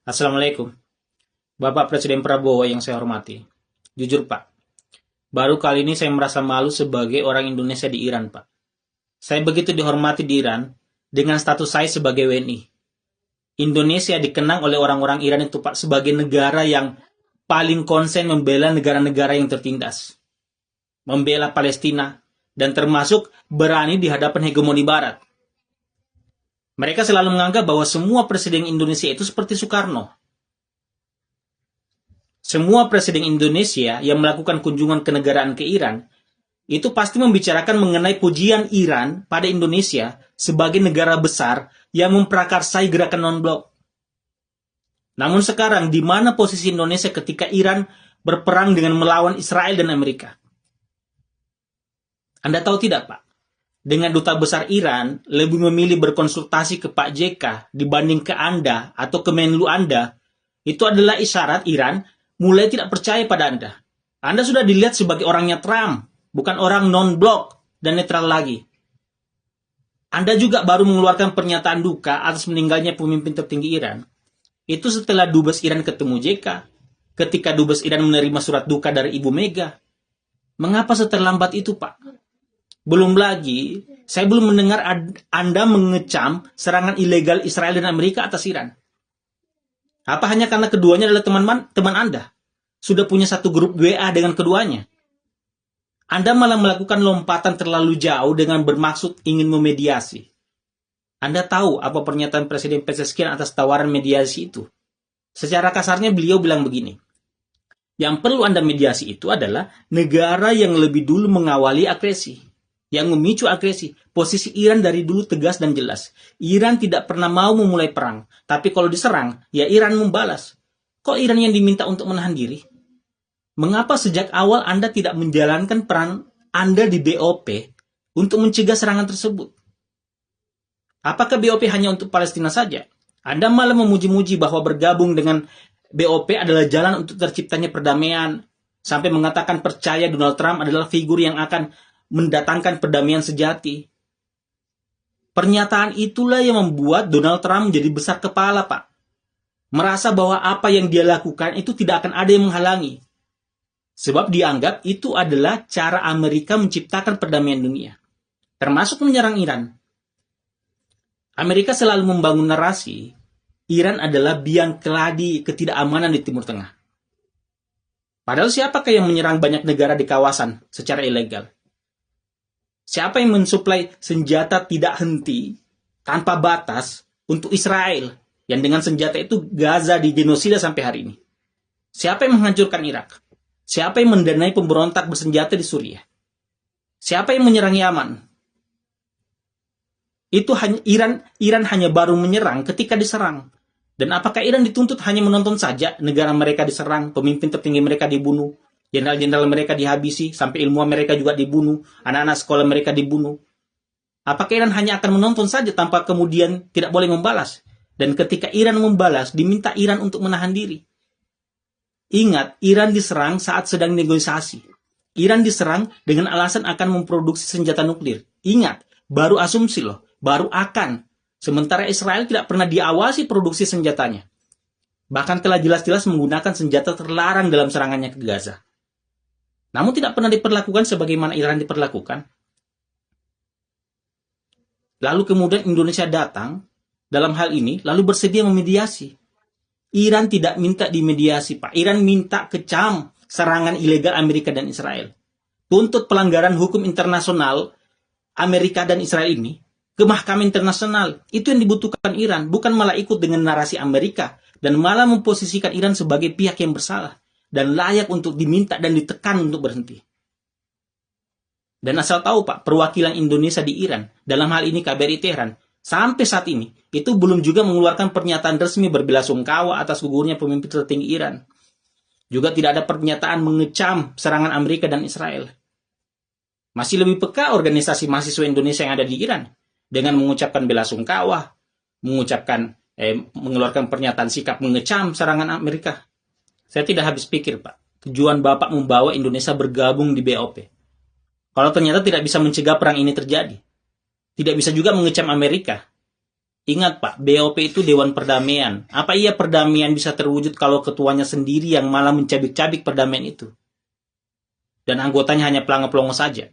Assalamualaikum. Bapak Presiden Prabowo yang saya hormati. Jujur Pak, baru kali ini saya merasa malu sebagai orang Indonesia di Iran Pak. Saya begitu dihormati di Iran dengan status saya sebagai WNI. Indonesia dikenang oleh orang-orang Iran itu Pak sebagai negara yang paling konsen membela negara-negara yang tertindas. Membela Palestina dan termasuk berani di hadapan hegemoni Barat. Mereka selalu menganggap bahwa semua presiden Indonesia itu seperti Soekarno. Semua presiden Indonesia yang melakukan kunjungan kenegaraan ke Iran itu pasti membicarakan mengenai pujian Iran pada Indonesia sebagai negara besar yang memprakarsai gerakan non-blok. Namun sekarang, di mana posisi Indonesia ketika Iran berperang dengan melawan Israel dan Amerika? Anda tahu tidak, Pak? Dengan duta besar Iran lebih memilih berkonsultasi ke Pak JK dibanding ke Anda atau ke Menlu Anda, itu adalah isyarat Iran mulai tidak percaya pada Anda. Anda sudah dilihat sebagai orangnya Trump, bukan orang non-blok dan netral lagi. Anda juga baru mengeluarkan pernyataan duka atas meninggalnya pemimpin tertinggi Iran. Itu setelah Dubes Iran ketemu JK, ketika Dubes Iran menerima surat duka dari Ibu Mega. Mengapa seterlambat itu, Pak? Belum lagi, saya belum mendengar Anda mengecam serangan ilegal Israel dan Amerika atas Iran. Apa hanya karena keduanya adalah teman Anda? Sudah punya satu grup WA dengan keduanya? Anda malah melakukan lompatan terlalu jauh dengan bermaksud ingin memediasi. Anda tahu apa pernyataan Presiden Pezeshkian atas tawaran mediasi itu? Secara kasarnya beliau bilang begini, yang perlu Anda mediasi itu adalah negara yang lebih dulu mengawali agresi, yang memicu agresi. Posisi Iran dari dulu tegas dan jelas. Iran tidak pernah mau memulai perang, tapi kalau diserang, ya Iran membalas. Kok Iran yang diminta untuk menahan diri? Mengapa sejak awal Anda tidak menjalankan peran Anda di BOP untuk mencegah serangan tersebut? Apakah BOP hanya untuk Palestina saja? Anda malah memuji-muji bahwa bergabung dengan BOP adalah jalan untuk terciptanya perdamaian, sampai mengatakan percaya Donald Trump adalah figur yang akan mendatangkan perdamaian sejati. Pernyataan itulah yang membuat Donald Trump menjadi besar kepala, Pak. Merasa bahwa apa yang dia lakukan itu tidak akan ada yang menghalangi. Sebab dianggap itu adalah cara Amerika menciptakan perdamaian dunia. Termasuk menyerang Iran. Amerika selalu membangun narasi, Iran adalah biang keladi ketidakamanan di Timur Tengah. Padahal siapakah yang menyerang banyak negara di kawasan secara ilegal? Siapa yang mensuplai senjata tidak henti, tanpa batas, untuk Israel, yang dengan senjata itu Gaza digenosida sampai hari ini? Siapa yang menghancurkan Irak? Siapa yang mendanai pemberontak bersenjata di Suriah? Siapa yang menyerang Yaman? Itu hanya Iran hanya baru menyerang ketika diserang. Dan apakah Iran dituntut hanya menonton saja negara mereka diserang, pemimpin tertinggi mereka dibunuh, jenderal-jenderal mereka dihabisi, sampai ilmuwan mereka juga dibunuh, anak-anak sekolah mereka dibunuh? Apakah Iran hanya akan menonton saja tanpa kemudian tidak boleh membalas? Dan ketika Iran membalas, diminta Iran untuk menahan diri. Ingat, Iran diserang saat sedang negosiasi. Iran diserang dengan alasan akan memproduksi senjata nuklir. Ingat, baru asumsi loh, baru akan. Sementara Israel tidak pernah diawasi produksi senjatanya. Bahkan telah jelas-jelas menggunakan senjata terlarang dalam serangannya ke Gaza. Namun tidak pernah diperlakukan sebagaimana Iran diperlakukan. Lalu kemudian Indonesia datang dalam hal ini, lalu bersedia memediasi. Iran tidak minta dimediasi, Pak. Iran minta kecam serangan ilegal Amerika dan Israel. Tuntut pelanggaran hukum internasional Amerika dan Israel ini ke mahkamah internasional. Itu yang dibutuhkan Iran, bukan malah ikut dengan narasi Amerika dan malah memposisikan Iran sebagai pihak yang bersalah dan layak untuk diminta dan ditekan untuk berhenti. Dan asal tahu Pak, perwakilan Indonesia di Iran, dalam hal ini KBRI Tehran, sampai saat ini, itu belum juga mengeluarkan pernyataan resmi berbelasungkawa atas gugurnya pemimpin tertinggi Iran. Juga tidak ada pernyataan mengecam serangan Amerika dan Israel. Masih lebih peka organisasi mahasiswa Indonesia yang ada di Iran, dengan mengucapkan belasungkawa, mengeluarkan pernyataan sikap mengecam serangan Amerika. Saya tidak habis pikir, Pak. Tujuan Bapak membawa Indonesia bergabung di BOP. Kalau ternyata tidak bisa mencegah perang ini terjadi. Tidak bisa juga mengecam Amerika. Ingat Pak, BOP itu Dewan Perdamaian. Apa iya perdamaian bisa terwujud kalau ketuanya sendiri yang malah mencabik-cabik perdamaian itu? Dan anggotanya hanya pelangap-pelongo saja.